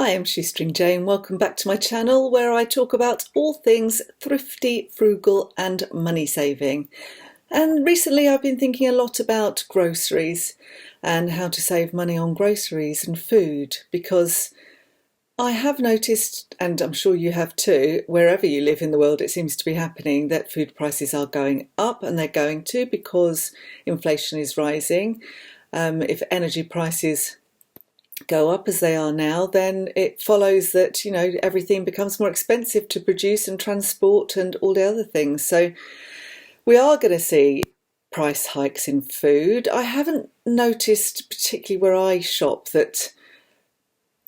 Hi, I'm Shoestring Jane. Welcome back to my channel where I talk about all things thrifty, frugal and money saving. And recently I've been thinking a lot about groceries and how to save money on groceries and food, because I have noticed, and I'm sure you have too, wherever you live in the world it seems to be happening, that food prices are going up, and they're going to because inflation is rising. If energy prices go up as they are now, then it follows that, everything becomes more expensive to produce and transport and all the other things. So we are going to see price hikes in food. I haven't noticed, particularly where I shop, that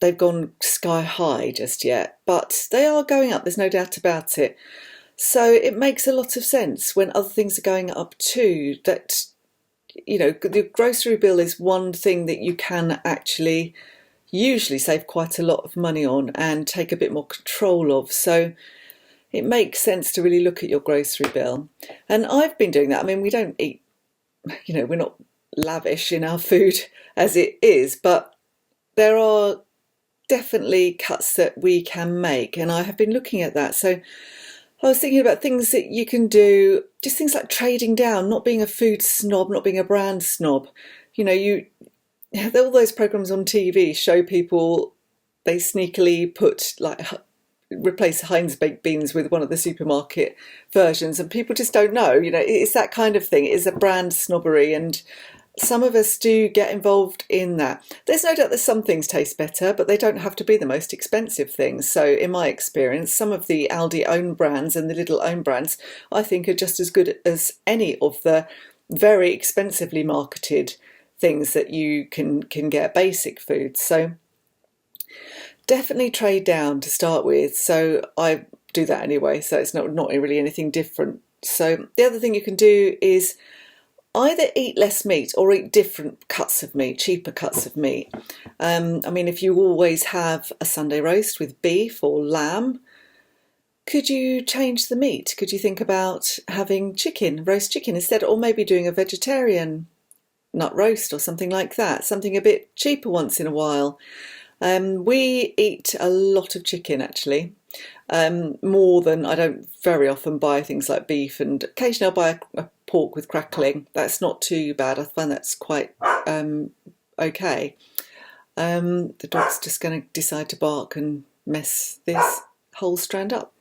they've gone sky high just yet, but they are going up, there's no doubt about it. So it makes a lot of sense when other things are going up too, that the grocery bill is one thing that you can actually usually save quite a lot of money on and take a bit more control of. So it makes sense to really look at your grocery bill. And I've been doing that. I mean, we don't eat, we're not lavish in our food as it is, but there are definitely cuts that we can make. And I have been looking at that. So I was thinking about things that you can do, just things like trading down, not being a food snob, not being a brand snob. All those programs on TV show people, they sneakily replace Heinz baked beans with one of the supermarket versions, and people just don't know. It's that kind of thing. It is a brand snobbery, and some of us do get involved in that. There's no doubt that some things taste better, but they don't have to be the most expensive things. So in my experience, some of the Aldi own brands and the Lidl own brands, I think, are just as good as any of the very expensively marketed things that you can get, basic foods. So definitely trade down to start with. So I do that anyway, so it's not really anything different. So the other thing you can do is either eat less meat or eat different cuts of meat, cheaper cuts of meat. If you always have a Sunday roast with beef or lamb, could you change the meat? Could you think about having roast chicken instead, or maybe doing a vegetarian nut roast or something like that, something a bit cheaper once in a while. We eat a lot of chicken, actually, more than, I don't very often buy things like beef, and occasionally I'll buy a pork with crackling. That's not too bad. I find that's quite okay. The dog's just going to decide to bark and mess this whole strand up.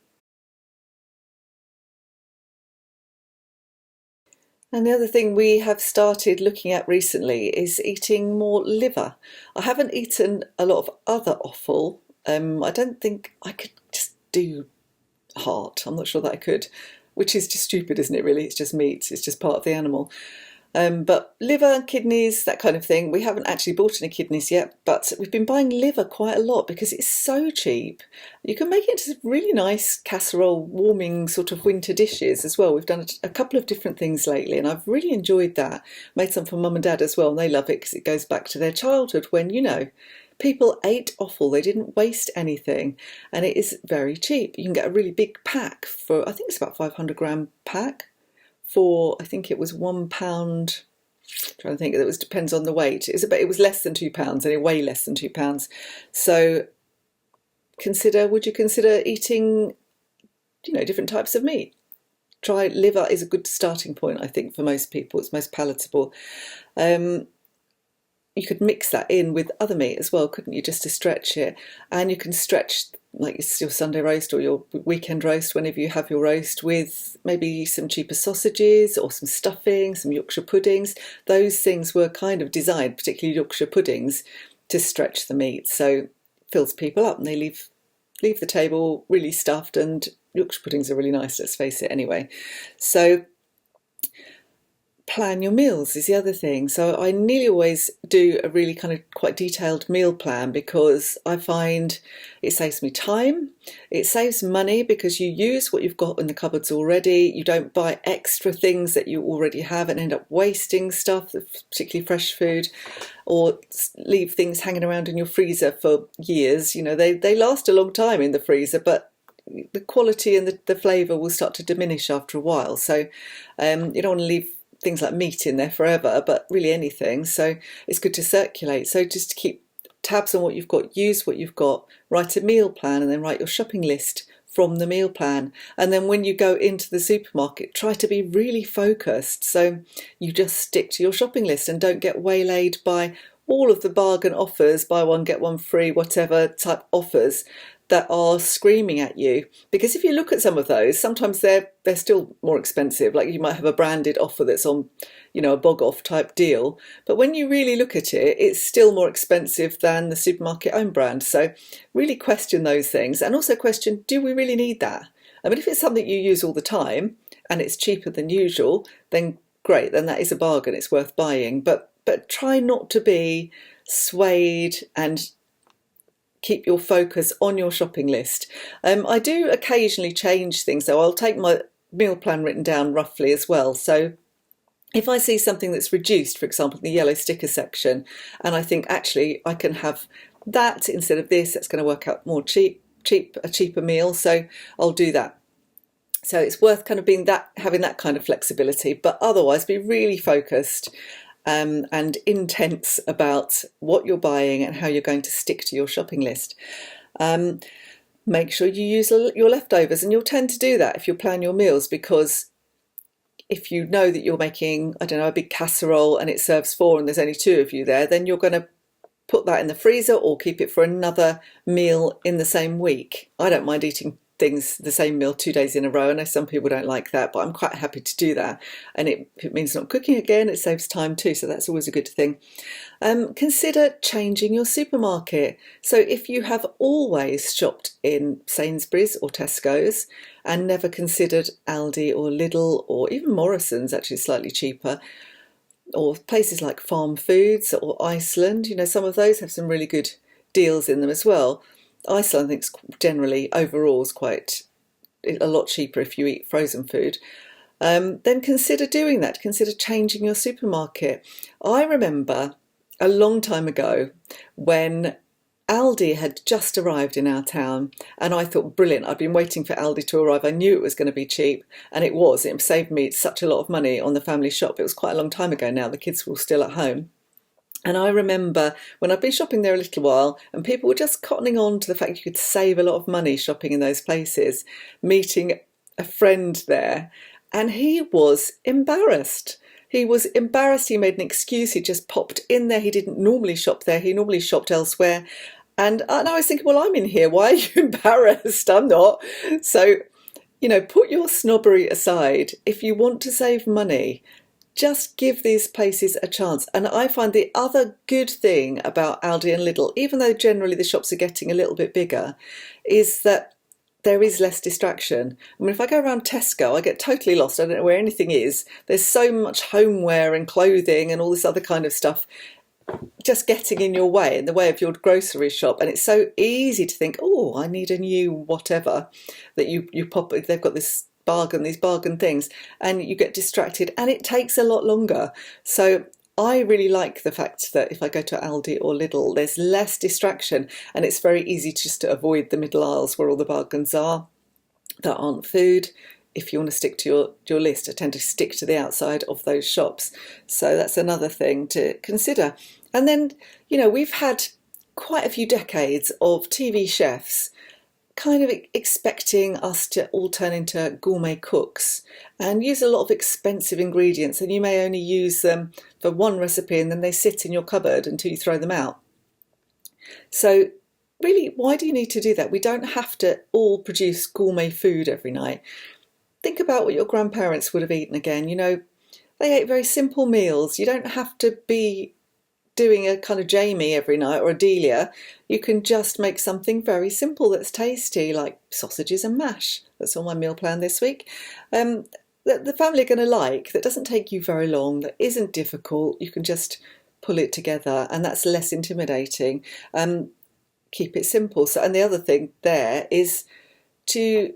And the other thing we have started looking at recently is eating more liver. I haven't eaten a lot of other offal. I don't think I could just do heart. I'm not sure that I could, which is just stupid, isn't it, really? It's just meat. It's just part of the animal. But liver, kidneys, that kind of thing. We haven't actually bought any kidneys yet, but we've been buying liver quite a lot because it's so cheap. You can make it into really nice casserole, warming sort of winter dishes as well. We've done a couple of different things lately, and I've really enjoyed that. Made some for mum and dad as well, and they love it because it goes back to their childhood when, people ate offal. They didn't waste anything, and it is very cheap. You can get a really big pack for, I think it's about 500-gram pack, for, I think it was £1. I'm trying to think, depends on the weight. It was less than £2, and way less than £2. So would you consider eating, different types of meat? Try liver is a good starting point, I think, for most people. It's most palatable. You could mix that in with other meat as well, couldn't you, just to stretch it? And you can stretch like your Sunday roast or your weekend roast, whenever you have your roast, with maybe some cheaper sausages or some stuffing, some Yorkshire puddings. Those things were kind of designed, particularly Yorkshire puddings, to stretch the meat. So it fills people up and they leave the table really stuffed, and Yorkshire puddings are really nice, let's face it anyway. So plan your meals is the other thing. So I nearly always do a really kind of quite detailed meal plan, because I find it saves me time, it saves money, because you use what you've got in the cupboards already. You don't buy extra things that you already have and end up wasting stuff, particularly fresh food, or leave things hanging around in your freezer for years. They last a long time in the freezer, but the quality and the flavour will start to diminish after a while. So you don't want to leave things like meat in there forever, but really anything. So it's good to circulate. So just to keep tabs on what you've got, use what you've got, write a meal plan, and then write your shopping list from the meal plan. And then when you go into the supermarket, try to be really focused, so you just stick to your shopping list and don't get waylaid by all of the bargain offers, buy one get one free, whatever type offers that are screaming at you. Because if you look at some of those, sometimes they're still more expensive. Like you might have a branded offer that's on, a bog off type deal, but when you really look at it, it's still more expensive than the supermarket own brand. So really question those things, and also question, do we really need that? I mean, if it's something you use all the time and it's cheaper than usual, then great, then that is a bargain, it's worth buying. But try not to be swayed, and keep your focus on your shopping list. I do occasionally change things, though. I'll take my meal plan written down roughly as well. So if I see something that's reduced, for example, in the yellow sticker section, and I think actually I can have that instead of this, that's going to work out more a cheaper meal, so I'll do that. So it's worth kind of having that kind of flexibility, but otherwise be really focused and intense about what you're buying and how you're going to stick to your shopping list. Make sure you use your leftovers, and you'll tend to do that if you plan your meals, because if you know that you're making, I don't know, a big casserole and it serves 4 and there's only 2 of you there, then you're going to put that in the freezer or keep it for another meal in the same week. I don't mind eating the same meal 2 days in a row. I know some people don't like that, but I'm quite happy to do that. And if it means not cooking again, it saves time too, so that's always a good thing. Consider changing your supermarket. So if you have always shopped in Sainsbury's or Tesco's and never considered Aldi or Lidl or even Morrison's, actually slightly cheaper, or places like Farm Foods or Iceland, some of those have some really good deals in them as well. Iceland, I think, generally overall is quite a lot cheaper if you eat frozen food. Then consider doing that. Consider changing your supermarket. I remember a long time ago when Aldi had just arrived in our town, and I thought, brilliant, I'd been waiting for Aldi to arrive. I knew it was going to be cheap, and it was. It saved me such a lot of money on the family shop. It was quite a long time ago now. The kids were all still at home. And I remember when I'd been shopping there a little while and people were just cottoning on to the fact you could save a lot of money shopping in those places, meeting a friend there, and he was embarrassed. He was embarrassed. He made an excuse. He just popped in there. He didn't normally shop there. He normally shopped elsewhere. And I was thinking, well, I'm in here. Why are you embarrassed? I'm not. So, put your snobbery aside. If you want to save money, just give these places a chance. And I find the other good thing about Aldi and Lidl, even though generally the shops are getting a little bit bigger, is that there is less distraction. I mean, if I go around Tesco, I get totally lost. I don't know where anything is. There's so much homeware and clothing and all this other kind of stuff just getting in your way, in the way of your grocery shop. And it's so easy to think, oh, I need a new whatever, that you pop, they've got these bargain things, and you get distracted, and it takes a lot longer. So I really like the fact that if I go to Aldi or Lidl, there's less distraction, and it's very easy just to avoid the middle aisles where all the bargains are that aren't food. If you want to stick to your list, I tend to stick to the outside of those shops. So that's another thing to consider. And then, we've had quite a few decades of TV chefs kind of expecting us to all turn into gourmet cooks and use a lot of expensive ingredients, and you may only use them for one recipe and then they sit in your cupboard until you throw them out. So really, why do you need to do that? We don't have to all produce gourmet food every night. Think about what your grandparents would have eaten again. They ate very simple meals. You don't have to be doing a kind of Jamie every night or a Delia. You can just make something very simple that's tasty, like sausages and mash. That's on my meal plan this week. That the family are going to like, that doesn't take you very long, that isn't difficult. You can just pull it together, and that's less intimidating. Keep it simple. So, and the other thing there is to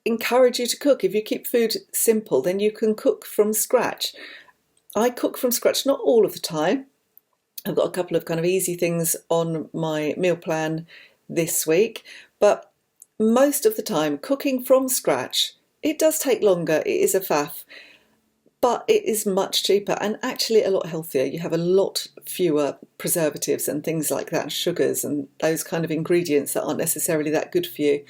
encourage you to cook. If you keep food simple, then you can cook from scratch. I cook from scratch, not all of the time. I've got a couple of kind of easy things on my meal plan this week, but most of the time cooking from scratch, it does take longer. It is a faff. but it is much cheaper and actually a lot healthier. You have a lot fewer preservatives and things like that, and sugars and those kind of ingredients that aren't necessarily that good for you.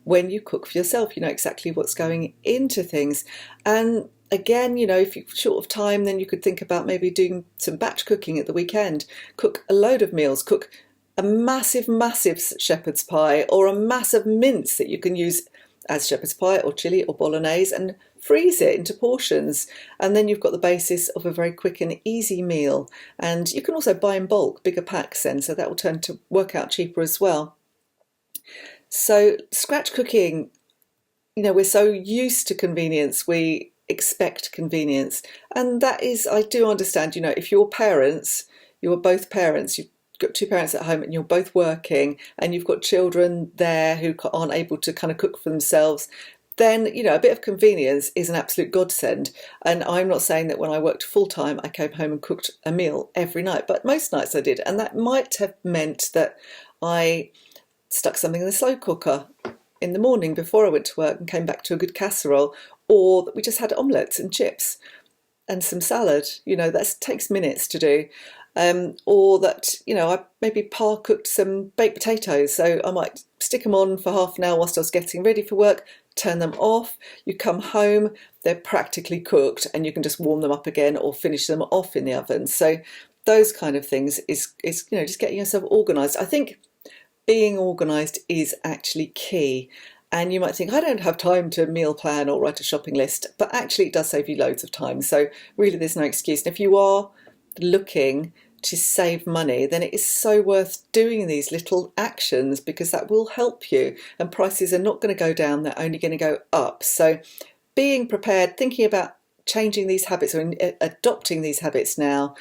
When you cook for yourself, you know exactly what's going into things. And again, you know, if you're short of time, then you could think about maybe doing some batch cooking at the weekend. Cook a load of meals, cook a massive, massive shepherd's pie or a massive mince that you can use as shepherd's pie or chili or bolognese, and freeze it into portions. And then you've got the basis of a very quick and easy meal. And you can also buy in bulk, bigger packs then, so that will turn to work out cheaper as well. So scratch cooking, you know, we're so used to convenience, we expect convenience. And that is, I do understand, you know, if you're parents, you're both parents, you've got two parents at home and you're both working and you've got children there who aren't able to kind of cook for themselves, then, you know, a bit of convenience is an absolute godsend. And I'm not saying that when I worked full time, I came home and cooked a meal every night, but most nights I did. And that might have meant that I stuck something in the slow cooker in the morning before I went to work and came back to a good casserole, or that we just had omelettes and chips and some salad. You know, that takes minutes to do. Or that, you know, I maybe par cooked some baked potatoes, so I might stick them on for half an hour whilst I was getting ready for work, turn them off. You come home, they're practically cooked, and you can just warm them up again or finish them off in the oven. So those kind of things is you know, just getting yourself organised. I think being organised is actually key. And you might think, I don't have time to meal plan or write a shopping list, but actually it does save you loads of time. So really there's no excuse. And if you are looking to save money, then it is so worth doing these little actions, because that will help you, and prices are not going to go down, they're only going to go up. So being prepared, thinking about changing these habits or adopting these habits now,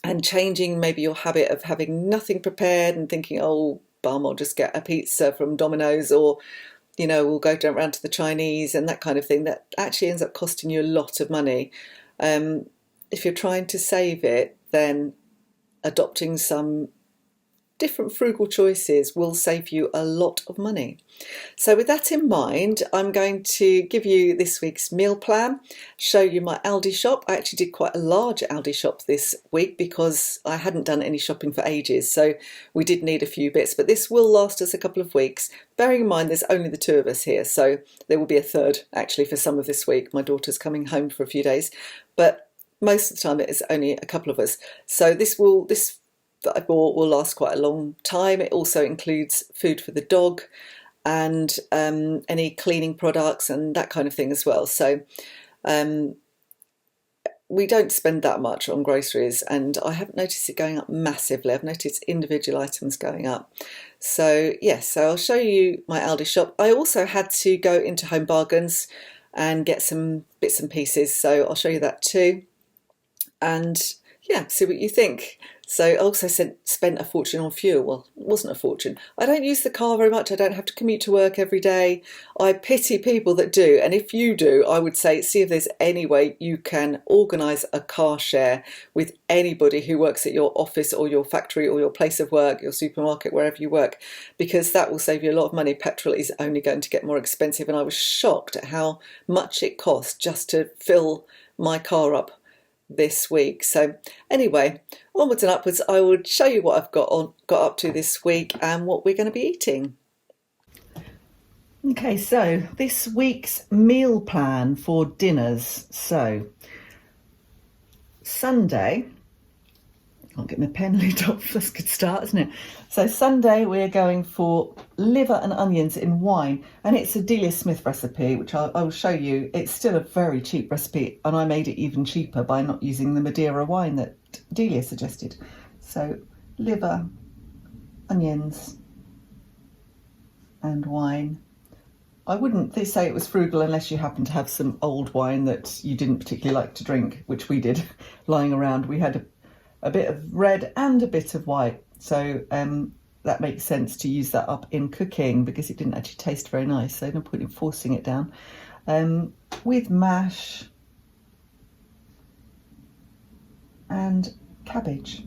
and changing maybe your habit of having nothing prepared and thinking, oh bum, I'll just get a pizza from Domino's, or, you know, we'll go around to the Chinese and that kind of thing, that actually ends up costing you a lot of money. If you're trying to save it, then adopting some different frugal choices will save you a lot of money. So with that in mind, I'm going to give you this week's meal plan, show you my Aldi shop. I actually did quite a large Aldi shop this week because I hadn't done any shopping for ages, so we did need a few bits, but this will last us a couple of weeks. Bearing in mind there's only the two of us here, so there will be a third actually for some of this week. My daughter's coming home for a few days, but most of the time it is only a couple of us. So this that I bought will last quite a long time. It also includes food for the dog and any cleaning products and that kind of thing as well. So we don't spend that much on groceries, and I haven't noticed it going up massively. I've noticed individual items going up. So yes, so I'll show you my Aldi shop. I also had to go into Home Bargains and get some bits and pieces, so I'll show you that too. And yeah, see what you think. So I also spent a fortune on fuel. Well, it wasn't a fortune. I don't use the car very much. I don't have to commute to work every day. I pity people that do. And if you do, I would say, see if there's any way you can organise a car share with anybody who works at your office or your factory or your place of work, your supermarket, wherever you work, because that will save you a lot of money. Petrol is only going to get more expensive. And I was shocked at how much it cost just to fill my car up this week. So anyway, onwards and upwards, I would show you what I've got up to this week and what we're going to be eating. Okay, so this week's meal plan for dinners. So Sunday, I'll get my pen lid off, that's a good start, isn't it? So Sunday we're going for liver and onions in wine, and it's a Delia Smith recipe, which I will show you. It's still a very cheap recipe, and I made it even cheaper by not using the Madeira wine that Delia suggested. So liver, onions and wine. I wouldn't say it was frugal unless you happen to have some old wine that you didn't particularly like to drink, which we did lying around. We had a bit of red and a bit of white, so that makes sense to use that up in cooking because it didn't actually taste very nice, so no point in forcing it down. With mash and cabbage.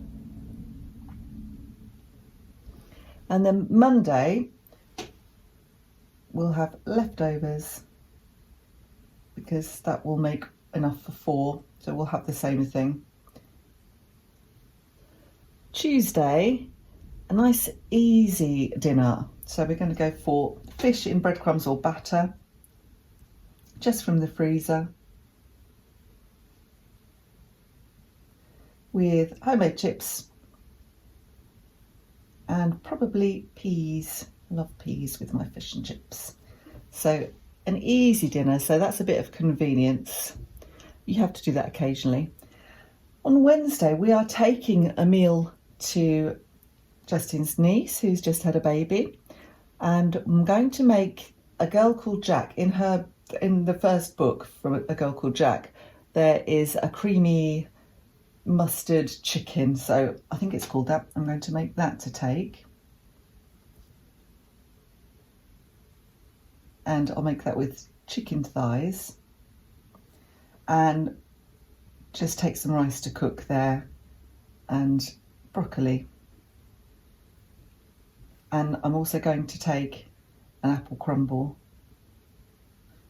And then Monday we'll have leftovers because that will make enough for 4, so we'll have the same thing. Tuesday, a nice easy dinner. So we're going to go for fish in breadcrumbs or batter, just from the freezer, with homemade chips and probably peas. I love peas with my fish and chips. So an easy dinner, so that's a bit of convenience. You have to do that occasionally. On Wednesday, we are taking a meal to Justin's niece, who's just had a baby, and I'm going to make A Girl Called Jack. In the first book from A Girl Called Jack, there is a creamy mustard chicken, so I think it's called that. I'm going to make that to take, and I'll make that with chicken thighs, and just take some rice to cook there, and broccoli. And I'm also going to take an apple crumble,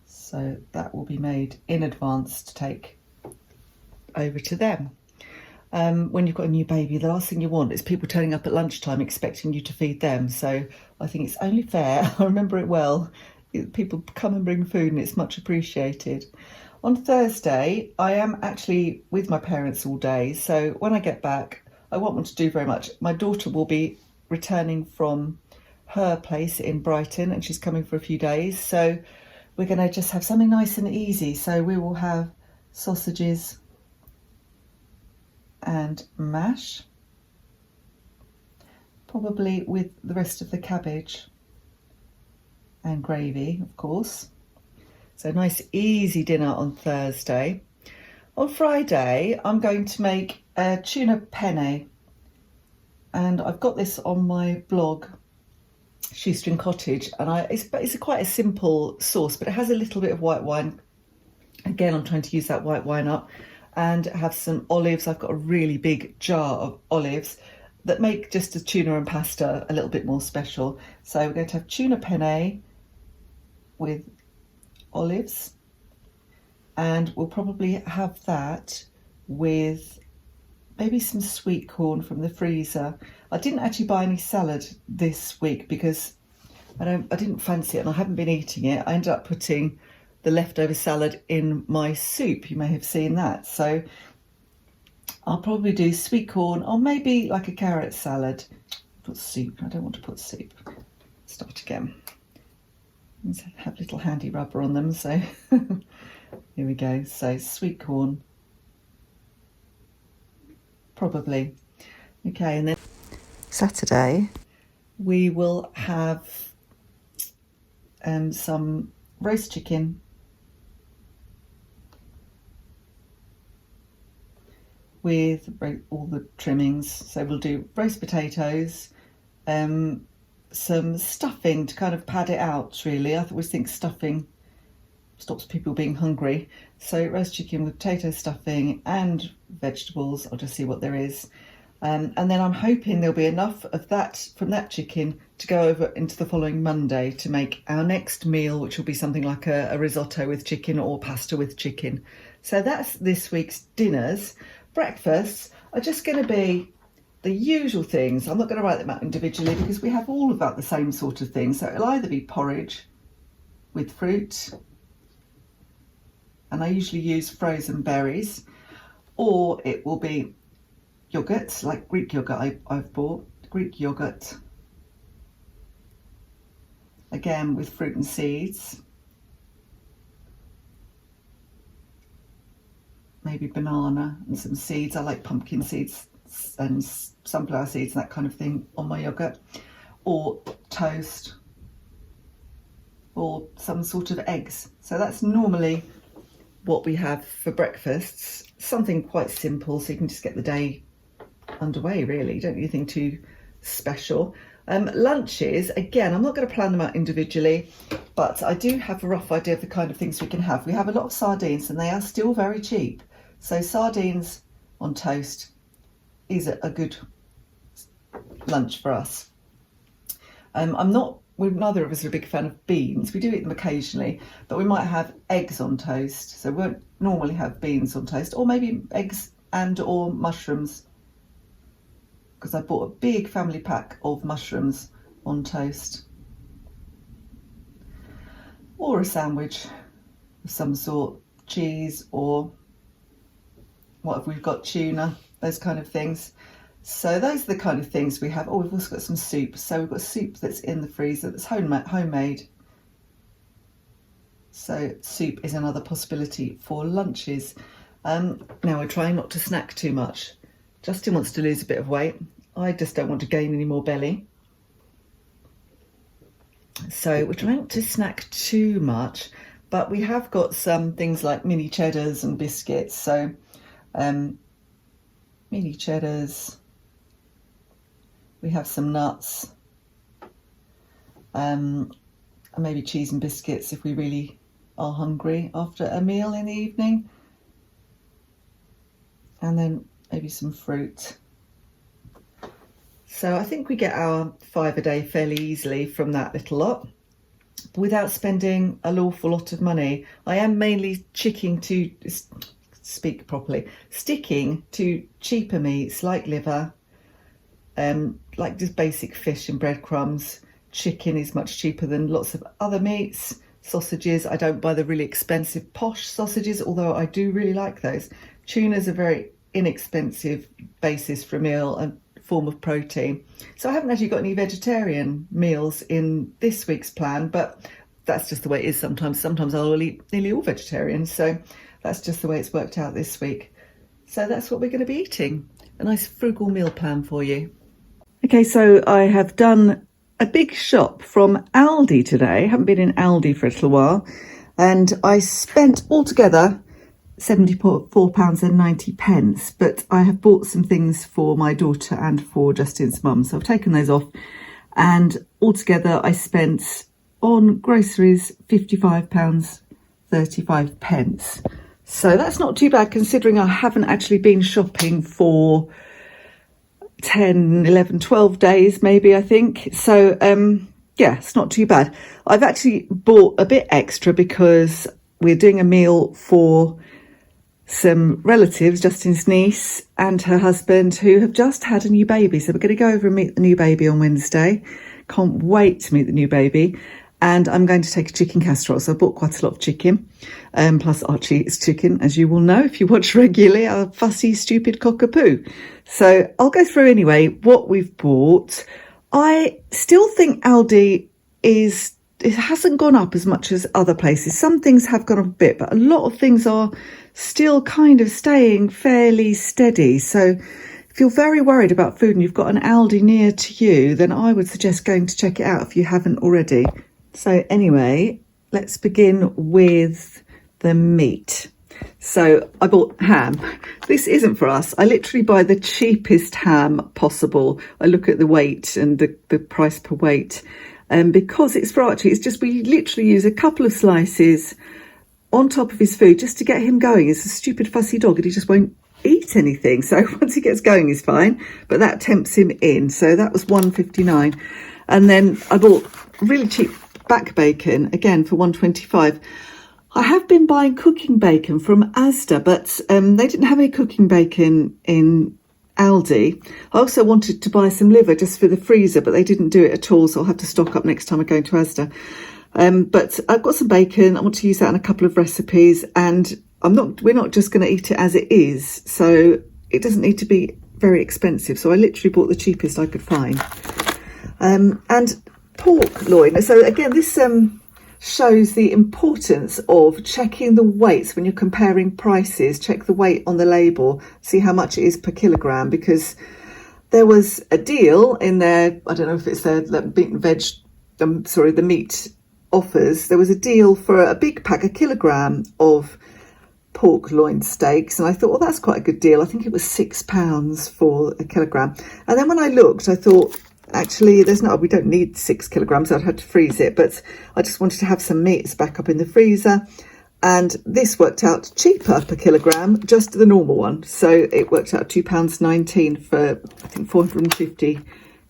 so that will be made in advance to take over to them. When you've got a new baby, the last thing you want is people turning up at lunchtime expecting you to feed them. So I think it's only fair, I remember it well, people come and bring food and it's much appreciated. On Thursday, I am actually with my parents all day. So when I get back, I won't want to do very much. My daughter will be returning from her place in Brighton and she's coming for a few days. So we're going to just have something nice and easy. So we will have sausages and mash, probably with the rest of the cabbage and gravy, of course. So nice easy dinner on Thursday. On Friday, I'm going to make a tuna penne, and I've got this on my blog, Shoestring Cottage, and it's quite a simple sauce, but it has a little bit of white wine. Again, I'm trying to use that white wine up, and have some olives. I've got a really big jar of olives that make just a tuna and pasta a little bit more special. So we're going to have tuna penne with olives, and we'll probably have that with maybe some sweet corn from the freezer. I didn't actually buy any salad this week because I didn't fancy it and I haven't been eating it. I ended up putting the leftover salad in my soup. You may have seen that. So I'll probably do sweet corn or maybe like a carrot salad. Put soup. I don't want to put soup. Start again. Let's have little handy rubber on them. So here we go. So sweet corn. Probably. Okay, and then Saturday we will have some roast chicken with all the trimmings. So we'll do roast potatoes, some stuffing to kind of pad it out really. I always think stuffing stops people being hungry. So roast chicken with potato stuffing and vegetables. I'll just see what there is. And then I'm hoping there'll be enough of that from that chicken to go over into the following Monday to make our next meal, which will be something like a risotto with chicken or pasta with chicken. So that's this week's dinners. Breakfasts are just going to be the usual things. I'm not going to write them out individually because we have all about the same sort of thing. So it'll either be porridge with fruit, and I usually use frozen berries, or it will be yogurt, like Greek yogurt I've bought, Greek yogurt, again with fruit and seeds, maybe banana and some seeds. I like pumpkin seeds and sunflower seeds and that kind of thing on my yogurt, or toast, or some sort of eggs. So that's normally what we have for breakfasts, something quite simple so you can just get the day underway really. You don't need anything too special. Lunches, again, I'm not going to plan them out individually, but I do have a rough idea of the kind of things we can have. We have a lot of sardines and they are still very cheap. So sardines on toast is a good lunch for us. I'm not neither of us are a big fan of beans. We do eat them occasionally, but we might have eggs on toast. So we won't normally have beans on toast, or maybe eggs and or mushrooms, because I bought a big family pack of mushrooms on toast. Or a sandwich of some sort, cheese, or what have we got, tuna, those kind of things. So those are the kind of things we have. Oh, we've also got some soup. So we've got soup that's in the freezer that's homemade. So soup is another possibility for lunches. Now we're trying not to snack too much. Justin wants to lose a bit of weight. I just don't want to gain any more belly. So we're trying not to snack too much, but we have got some things like mini cheddars and biscuits. So mini cheddars, we have some nuts, and maybe cheese and biscuits if we really are hungry after a meal in the evening. And then maybe some fruit. So I think we get our 5 a day fairly easily from that little lot, without spending an awful lot of money. I am mainly sticking to cheaper meats like liver, like just basic fish and breadcrumbs. Chicken is much cheaper than lots of other meats. Sausages, I don't buy the really expensive posh sausages, although I do really like those. Tuna's a very inexpensive basis for a meal and form of protein. So I haven't actually got any vegetarian meals in this week's plan, but that's just the way it is sometimes. Sometimes I'll eat nearly all vegetarian, so that's just the way it's worked out this week. So that's what we're going to be eating. A nice frugal meal plan for you. Okay, so I have done a big shop from Aldi today. I haven't been in Aldi for a little while, and I spent altogether £74.90, but I have bought some things for my daughter and for Justin's mum, so I've taken those off, and altogether I spent on groceries £55.35. So that's not too bad, considering I haven't actually been shopping for 10, 11, 12 days maybe, I think. So yeah, it's not too bad. I've actually bought a bit extra because we're doing a meal for some relatives, Justin's niece and her husband, who have just had a new baby. So we're going to go over and meet the new baby on Wednesday. Can't wait to meet the new baby. And I'm going to take a chicken casserole. So I bought quite a lot of chicken. Plus Archie eats chicken, as you will know if you watch regularly, a fussy, stupid cockapoo. So I'll go through anyway what we've bought. I still think Aldi it hasn't gone up as much as other places. Some things have gone up a bit, but a lot of things are still kind of staying fairly steady. So if you're very worried about food and you've got an Aldi near to you, then I would suggest going to check it out if you haven't already. So anyway, let's begin with the meat. So I bought ham. This isn't for us. I literally buy the cheapest ham possible. I look at the weight and the price per weight. Because it's for Archie, it's just we literally use a couple of slices on top of his food just to get him going. He's a stupid fussy dog and he just won't eat anything. So once he gets going, he's fine. But that tempts him in. So that was $1.59. And then I bought really cheap back bacon, again for $1.25. I have been buying cooking bacon from Asda, but they didn't have any cooking bacon in Aldi. I also wanted to buy some liver just for the freezer, but they didn't do it at all, so I'll have to stock up next time I go to Asda. But I've got some bacon. I want to use that in a couple of recipes, and we're not just going to eat it as it is, so it doesn't need to be very expensive. So I literally bought the cheapest I could find. And pork loin. So again, this shows the importance of checking the weights when you're comparing prices. Check the weight on the label, see how much it is per kilogram, because there was a deal in there. I don't know if it's their the meat offers. There was a deal for a big pack, a kilogram of pork loin steaks, and I thought, well, that's quite a good deal. I think it was £6 for a kilogram. And then when I looked, I thought, actually, we don't need 6 kilograms. I'd had to freeze it, but I just wanted to have some meats back up in the freezer. And this worked out cheaper per kilogram, just the normal one. So it worked out £2.19 for, I think, 450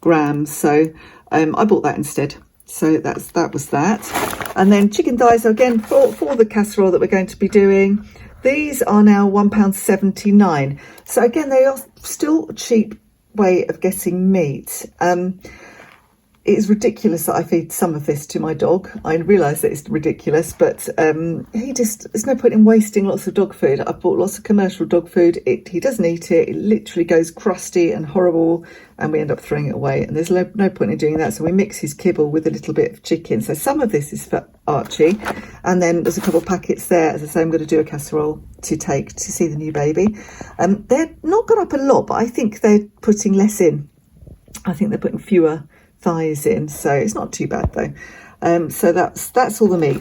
grams. So I bought that instead. So that was that. And then chicken thighs, again, for the casserole that we're going to be doing. These are now £1.79. So again, they are still a cheap way of getting meat. It is ridiculous that I feed some of this to my dog. I realise that it's ridiculous, but there's no point in wasting lots of dog food. I've bought lots of commercial dog food. He doesn't eat it. It literally goes crusty and horrible, and we end up throwing it away. And there's no point in doing that. So we mix his kibble with a little bit of chicken. So some of this is for Archie. And then there's a couple of packets there. As I say, I'm going to do a casserole to take to see the new baby. They're not gone up a lot, but I think they're putting less in. I think they're putting fewer thighs in, so it's not too bad though. So that's all the meat.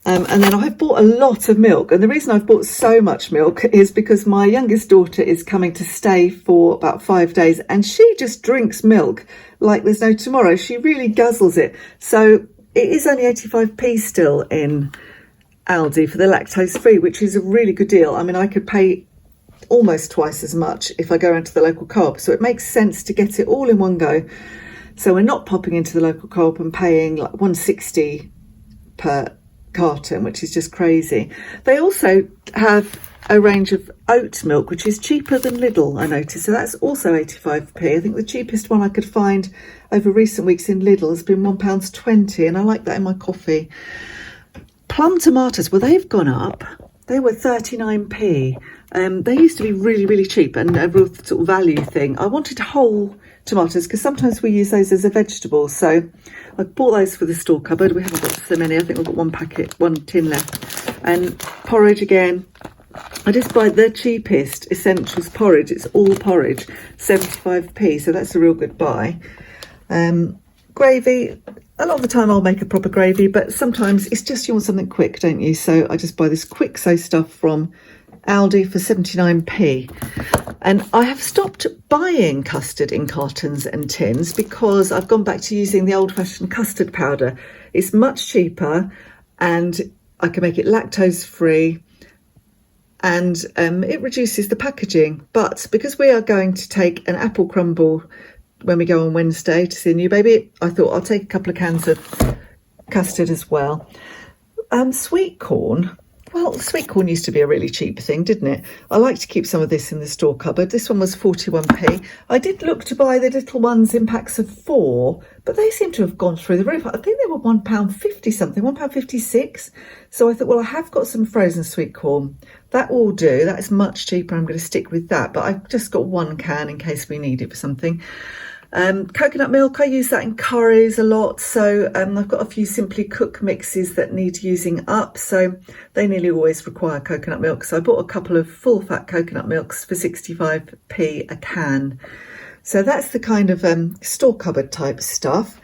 And then I've bought a lot of milk, and the reason I've bought so much milk is because my youngest daughter is coming to stay for about 5 days, and she just drinks milk like there's no tomorrow. She really guzzles it. So it is only 85p still in Aldi for the lactose free, which is a really good deal. I mean, I could pay almost twice as much if I go around to the local co-op, so it makes sense to get it all in one go. So we're not popping into the local co-op and paying like £1.60 per carton, which is just crazy. They also have a range of oat milk, which is cheaper than Lidl, I noticed. So that's also 85p. I think the cheapest one I could find over recent weeks in Lidl has been £1.20, and I like that in my coffee. Plum tomatoes, well, they've gone up. They were 39p. They used to be really, really cheap and a real sort of value thing. I wanted whole tomatoes because sometimes we use those as a vegetable. So I bought those for the store cupboard. We haven't got so many. I think we've got one tin left. And porridge again. I just buy the cheapest essentials porridge. It's all porridge, 75p. So that's a real good buy. Gravy. A lot of the time I'll make a proper gravy, but sometimes it's just you want something quick, don't you? So I just buy this quick so stuff from Aldi for 79p. And I have stopped buying custard in cartons and tins because I've gone back to using the old-fashioned custard powder. It's much cheaper and I can make it lactose free, and it reduces the packaging. But because we are going to take an apple crumble when we go on Wednesday to see the new baby, I thought I'll take a couple of cans of custard as well. Sweet corn. Well, sweet corn used to be a really cheap thing, didn't it? I like to keep some of this in the store cupboard. This one was 41p. I did look to buy the little ones in packs of 4, but they seem to have gone through the roof. I think they were £1.50 something, £1.56. So I thought, well, I have got some frozen sweet corn. That will do. That is much cheaper. I'm going to stick with that. But I've just got one can in case we need it for something. Coconut milk, I use that in curries a lot. So I've got a few Simply Cook mixes that need using up. So they nearly always require coconut milk. So I bought a couple of full fat coconut milks for 65p a can. So that's the kind of store cupboard type stuff.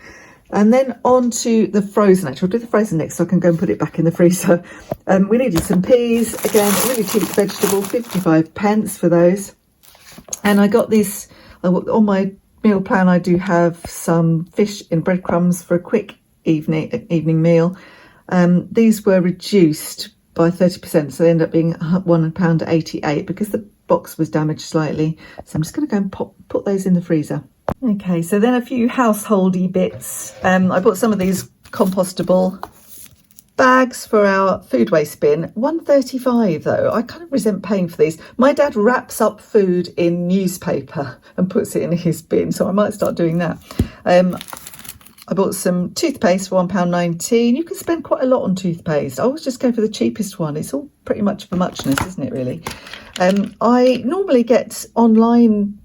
And then on to the frozen. Actually, I'll do the frozen next so I can go and put it back in the freezer. We needed some peas. Again, really cheap vegetable, 55p for those. And I got this on my meal plan. I do have some fish in breadcrumbs for a quick evening meal. These were reduced by 30%, so they end up being £1.88 because the box was damaged slightly. So I'm just going to go and put those in the freezer. Okay, so then a few householdy bits. I bought some of these compostable bags for our food waste bin. £1.35 though. I kind of resent paying for these. My dad wraps up food in newspaper and puts it in his bin, so I might start doing that. I bought some toothpaste for £1.19. You can spend quite a lot on toothpaste. I always just go for the cheapest one. It's all pretty much for muchness, isn't it, really? I normally get online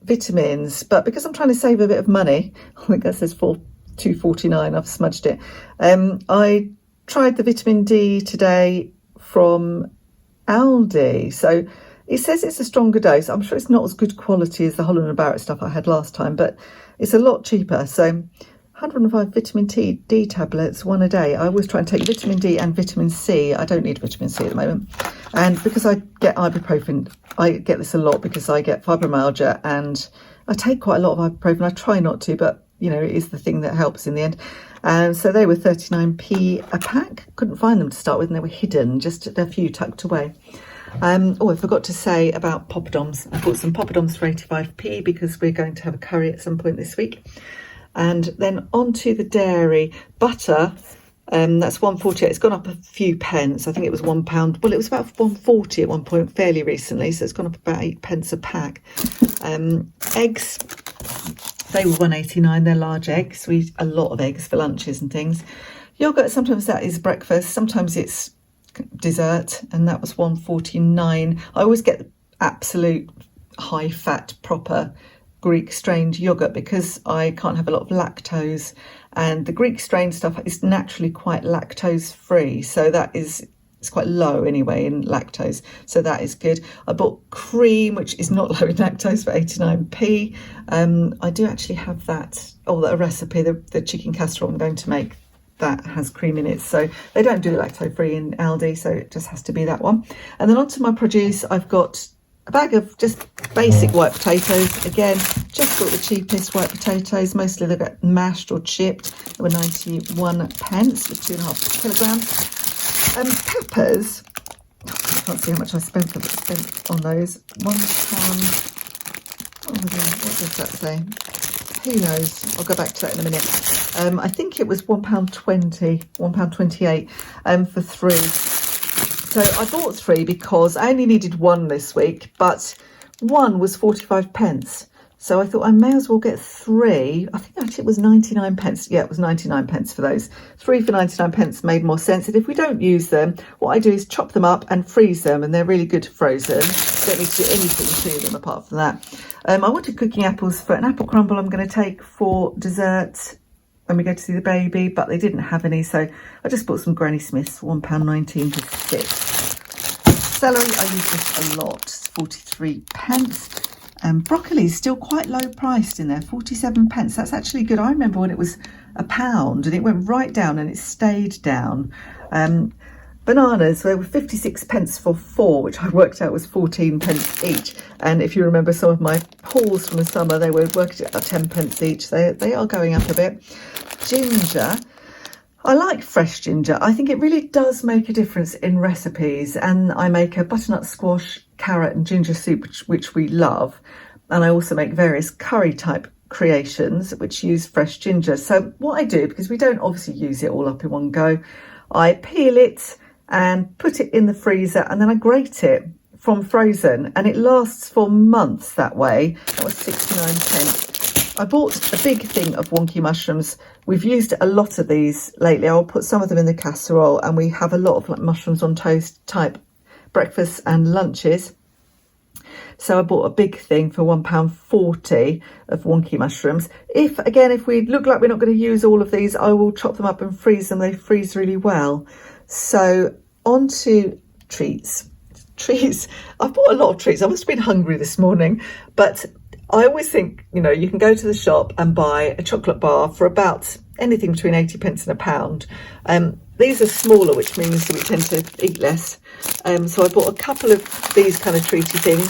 vitamins, but because I'm trying to save a bit of money, I think that says £2.49. I've smudged it. I tried the vitamin D today from Aldi. So it says it's a stronger dose. I'm sure it's not as good quality as the Holland & Barrett stuff I had last time, but it's a lot cheaper. So 105 vitamin D tablets, one a day. I always try and take vitamin D and vitamin C. I don't need vitamin C at the moment. And because I get ibuprofen, I get this a lot because I get fibromyalgia and I take quite a lot of ibuprofen. I try not to, but you know, it is the thing that helps in the end. So they were 39p a pack. Couldn't find them to start with, and they were hidden, just a few tucked away. I forgot to say about poppadoms. I bought some poppadoms for 85p because we're going to have a curry at some point this week. And then onto the dairy. Butter, that's 1.48. It's gone up a few pence. I think it was £1. Well, it was about 1.40 at one point fairly recently, so it's gone up about 8 pence a pack. Eggs, they were 1.89. They're large eggs. We eat a lot of eggs for lunches and things. Yogurt, sometimes that is breakfast, sometimes it's dessert, and that was 1.49. I always get the absolute high fat proper Greek strained yogurt because I can't have a lot of lactose, and the Greek strained stuff is naturally quite lactose free, so that is, it's quite low anyway in lactose, so that is good. I bought cream, which is not low in lactose, for 89p. I do actually have that, a recipe, the chicken casserole I'm going to make, that has cream in it, so they don't do lactose free in Aldi, so it just has to be that one. And then onto my produce, I've got a bag of just basic white potatoes. Again, just got the cheapest white potatoes. Mostly they got mashed or chipped. They were 91 pence for 2.5 kilograms. Peppers, I can't see how much I spent on those. £1. What does that say? Who knows? I'll go back to that in a minute. I think it was £1.20, £1.28 for 3. So I bought 3 because I only needed 1 this week, but 1 was 45 pence. So I thought I may as well get 3. I think actually it was 99 pence. Yeah, it was 99 pence for those. 3 for 99 pence made more sense. And if we don't use them, what I do is chop them up and freeze them, and they're really good frozen. Don't need to do anything to them apart from that. I wanted cooking apples for an apple crumble I'm going to take for dessert when we go to see the baby, but they didn't have any, so I just bought some Granny Smiths, £1.19 for 6. Celery, I use this a lot, 43 pence. Broccoli is still quite low priced in there, 47 pence. That's actually good. I remember when it was £1 and it went right down and it stayed down. Bananas, they were 56 pence for 4, which I worked out was 14 pence each. And if you remember some of my hauls from the summer, they were worked at 10 pence each. They are going up a bit. Ginger, I like fresh ginger. I think it really does make a difference in recipes. And I make a butternut squash, carrot and ginger soup, which we love. And I also make various curry type creations which use fresh ginger. So what I do, because we don't obviously use it all up in one go, I peel it and put it in the freezer, and then I grate it from frozen, and it lasts for months that way. That was 69 pence. I bought a big thing of wonky mushrooms. We've used a lot of these lately. I'll put some of them in the casserole, and we have a lot of like mushrooms on toast type breakfasts and lunches. So I bought a big thing for £1.40 of wonky mushrooms. If we look like we're not going to use all of these, I will chop them up and freeze them. They freeze really well. So on to treats. I've bought a lot of treats. I must have been hungry this morning, but I always think, you can go to the shop and buy a chocolate bar for about anything between 80 pence and £1. These are smaller, which means that we tend to eat less. So I bought a couple of these kind of treaty things.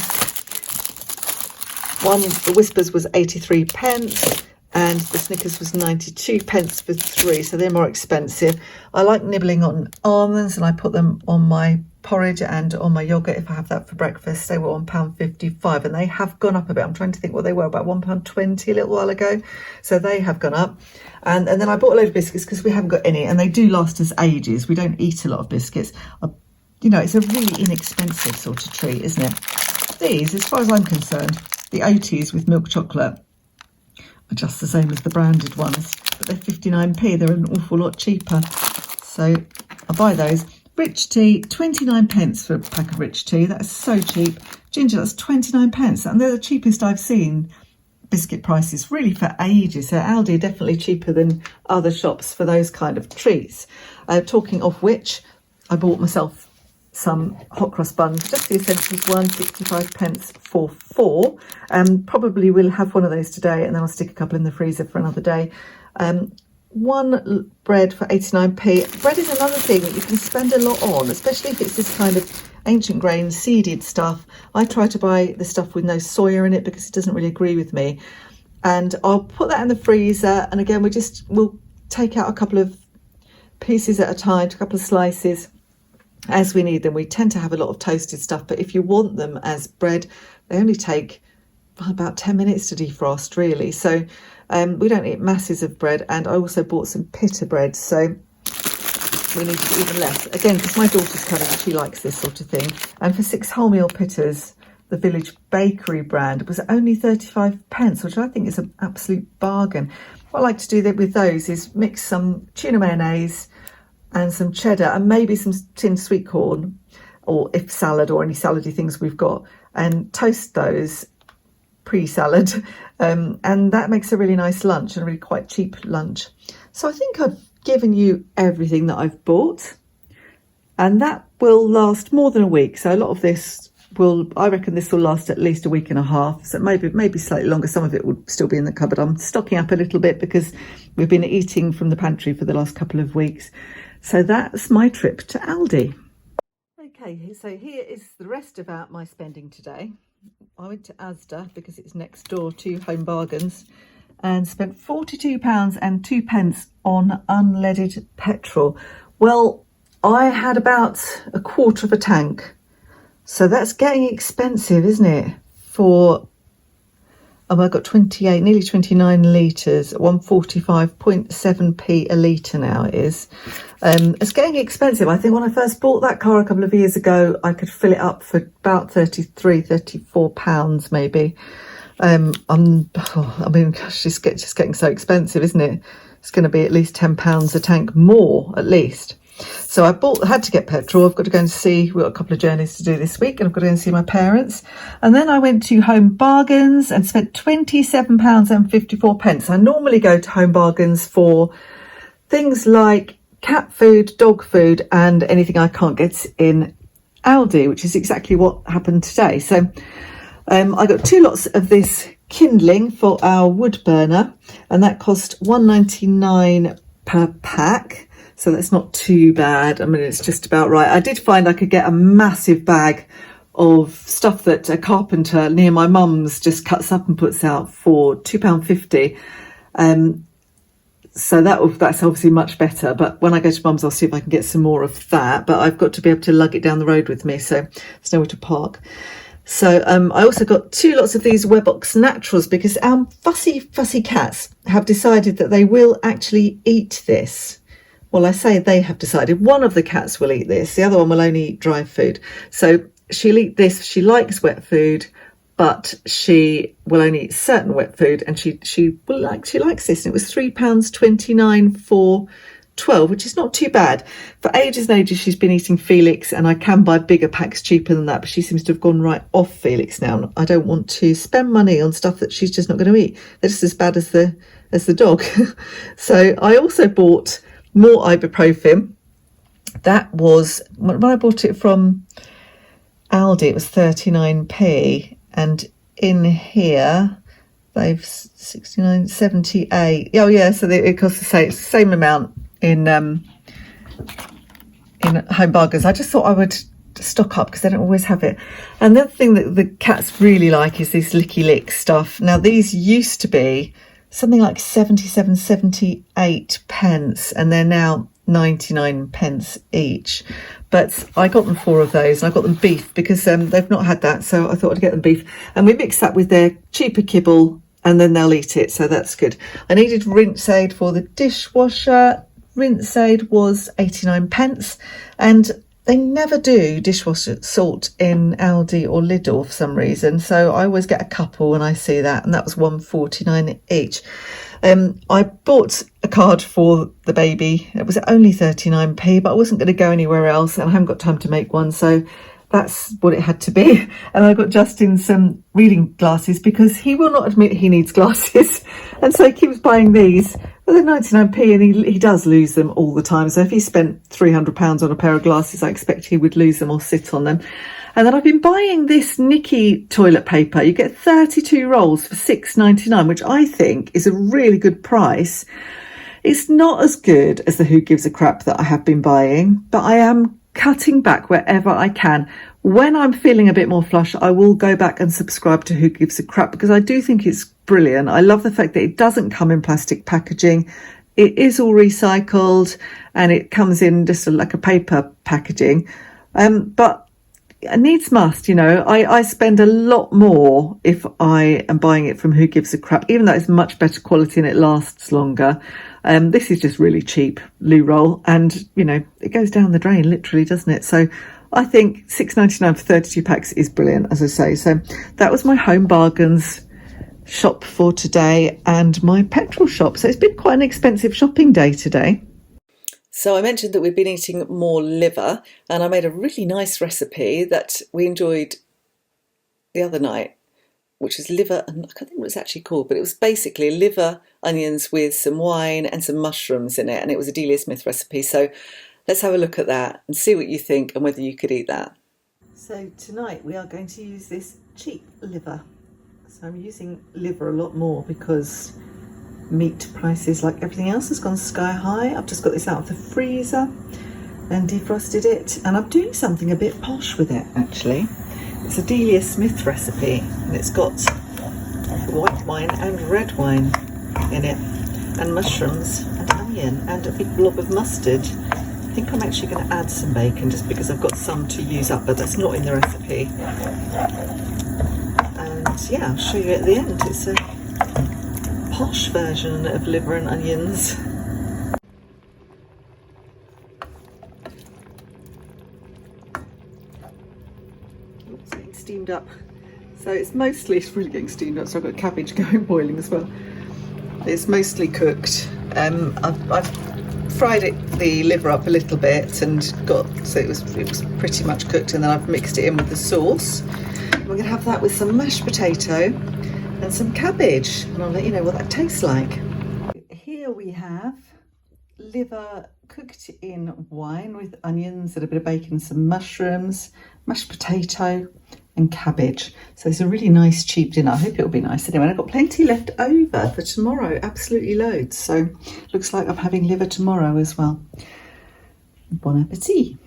One, the Whispers, was 83 pence. And the Snickers was 92 pence for 3, so they're more expensive. I like nibbling on almonds, and I put them on my porridge and on my yoghurt if I have that for breakfast. They were £1.55, and they have gone up a bit. I'm trying to think what they were, about £1.20 a little while ago. So they have gone up. And then I bought a load of biscuits because we haven't got any, and they do last us ages. We don't eat a lot of biscuits. It's a really inexpensive sort of treat, isn't it? These, as far as I'm concerned, the Oaties with milk chocolate, are just the same as the branded ones, but they're 59p. They're an awful lot cheaper, so I buy those. Rich tea, 29 pence for a pack of rich tea. That is so cheap. Ginger, that's 29 pence, and they're the cheapest I've seen biscuit prices really for ages. So Aldi are definitely cheaper than other shops for those kind of treats. Talking of which, I bought myself some hot cross buns, just the essentials one, 65 pence for 4. Probably will have one of those today, and then I'll stick a couple in the freezer for another day. One bread for 89p. Bread is another thing that you can spend a lot on, especially if it's this kind of ancient grain seeded stuff. I try to buy the stuff with no soya in it because it doesn't really agree with me, and I'll put that in the freezer. And again, we'll take out a couple of pieces at a time, a couple of slices as we need them. We tend to have a lot of toasted stuff, but if you want them as bread, they only take about 10 minutes to defrost, really. So we don't eat masses of bread. And I also bought some pita bread, so we need to do even less. Again, because my daughter's coming, she likes this sort of thing. And for 6 wholemeal pittas, the Village Bakery brand was only 35p, which I think is an absolute bargain. What I like to do with those is mix some tuna mayonnaise and some cheddar and maybe some tinned sweet corn, or if salad or any salady things we've got, and toast those pre-salad, and that makes a really nice lunch and a really quite cheap lunch. So I think I've given you everything that I've bought, and that will last more than a week. So a lot of this I reckon this will last at least a week and a half, so maybe slightly longer. Some of it would still be in the cupboard. I'm stocking up a little bit because we've been eating from the pantry for the last couple of weeks. So that's my trip to Aldi. Okay, so here is the rest of my spending today. I went to Asda because it's next door to Home Bargains and spent £42.02 on unleaded petrol. Well, I had about a quarter of a tank. So that's getting expensive, isn't it? I've got 28, nearly 29 litres, 145.7p a litre now it is. It's getting expensive. I think when I first bought that car a couple of years ago, I could fill it up for about £34 maybe. Gosh, it's just getting so expensive, isn't it? It's going to be at least £10 a tank more, at least. So I had to get petrol. I've got to go and see, we've got a couple of journeys to do this week, and I've got to go and see my parents. And then I went to Home Bargains and spent £27.54. I normally go to Home Bargains for things like cat food, dog food, and anything I can't get in Aldi, which is exactly what happened today. So I got 2 lots of this kindling for our wood burner, and that cost £1.99 per pack. So that's not too bad. I mean, it's just about right. I did find I could get a massive bag of stuff that a carpenter near my mum's just cuts up and puts out for £2.50. So that's obviously much better. But when I go to mum's, I'll see if I can get some more of that. But I've got to be able to lug it down the road with me, so there's nowhere to park. So I also got 2 lots of these Webox Naturals because our fussy cats have decided that they will actually eat this. Well, I say they have decided. One of the cats will eat this. The other one will only eat dry food. So she'll eat this. She likes wet food, but she will only eat certain wet food. And she likes this. And it was £3.29 for 12, which is not too bad. For ages and ages, she's been eating Felix, and I can buy bigger packs cheaper than that. But she seems to have gone right off Felix now. I don't want to spend money on stuff that she's just not going to eat. They're just as bad as the dog. So I also bought more ibuprofen. That was, when I bought it from Aldi, it was 39p, and in here they've 69.78. Oh yeah, so it costs the same amount in Home Bargains. I just thought I would stock up because they don't always have it. And the other thing that the cats really like is this Licky Lick stuff. Now these used to be something like 78 pence, and they're now 99 pence each. But I got them 4 of those, and I got them beef because they've not had that, so I thought I'd get them beef. And we mix that with their cheaper kibble, and then they'll eat it, so that's good. I needed rinse aid for the dishwasher. Rinse aid was 89 pence, and they never do dishwasher salt in Aldi or Lidl for some reason, so I always get a couple when I see that, and that was £1.49 each. I bought a card for the baby. It was only 39p, but I wasn't going to go anywhere else, and I haven't got time to make one, so that's what it had to be. And I got Justin some reading glasses because he will not admit he needs glasses, and so he keeps buying these. Well, they're 99p, and he does lose them all the time. So if he spent £300 on a pair of glasses, I expect he would lose them or sit on them. And then I've been buying this Nikki toilet paper. You get 32 rolls for £6.99, which I think is a really good price. It's not as good as the Who Gives a Crap that I have been buying, but I am cutting back wherever I can. When I'm feeling a bit more flush, I will go back and subscribe to Who Gives a Crap because I do think it's brilliant. I love the fact that it doesn't come in plastic packaging. It is all recycled, and it comes in just like a paper packaging. But needs must, you know. I spend a lot more if I am buying it from Who Gives a Crap, even though it's much better quality and it lasts longer. This is just really cheap loo roll, and you know, it goes down the drain literally, doesn't it? So I think £6.99 for 32 packs is brilliant, as I say. So that was my home bargains shop for today and my petrol shop. So it's been quite an expensive shopping day today. So I mentioned that we've been eating more liver, and I made a really nice recipe that we enjoyed the other night, which is liver, and I can't think what it's actually called, but it was basically liver, onions with some wine and some mushrooms in it, and it was a Delia Smith recipe. So let's have a look at that and see what you think and whether you could eat that. So tonight we are going to use this cheap liver. So I'm using liver a lot more because meat prices, like everything else, has gone sky high. I've just got this out of the freezer and defrosted it, and I'm doing something a bit posh with it actually. It's a Delia Smith recipe, and it's got white wine and red wine in it, and mushrooms and onion and a big blob of mustard. I think I'm actually going to add some bacon just because I've got some to use up, but that's not in the recipe. And yeah, I'll show you at the end. It's a posh version of liver and onions. It's getting steamed up. So it's really getting steamed up, so I've got cabbage going boiling as well. It's mostly cooked. I've fried the liver up a little bit and so it was pretty much cooked, and then I've mixed it in with the sauce. We're going to have that with some mashed potato and some cabbage, and I'll let you know what that tastes like. Here we have liver cooked in wine with onions and a bit of bacon, some mushrooms, mashed potato and cabbage. So it's a really nice cheap dinner. I hope it'll be nice anyway. I've got plenty left over for tomorrow, absolutely loads. So looks like I'm having liver tomorrow as well. Bon appetit.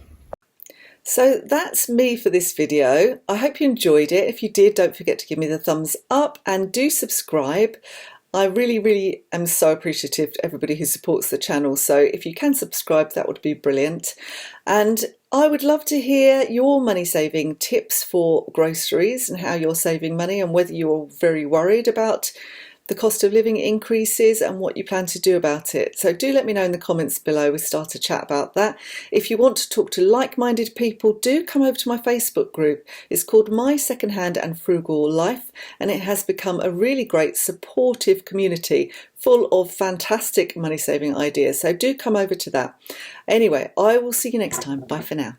So that's me for this video. I hope you enjoyed it. If you did, don't forget to give me the thumbs up and do subscribe. I really am so appreciative to everybody who supports the channel. So if you can subscribe, that would be brilliant. And I would love to hear your money saving tips for groceries and how you're saving money, and whether you're very worried about the cost of living increases and what you plan to do about it. So do let me know in the comments below. We'll start a chat about that. If you want to talk to like-minded people, do come over to my Facebook group. It's called My Secondhand and Frugal Life, and it has become a really great supportive community full of fantastic money saving ideas. So do come over to that. Anyway, I will see you next time. Bye for now.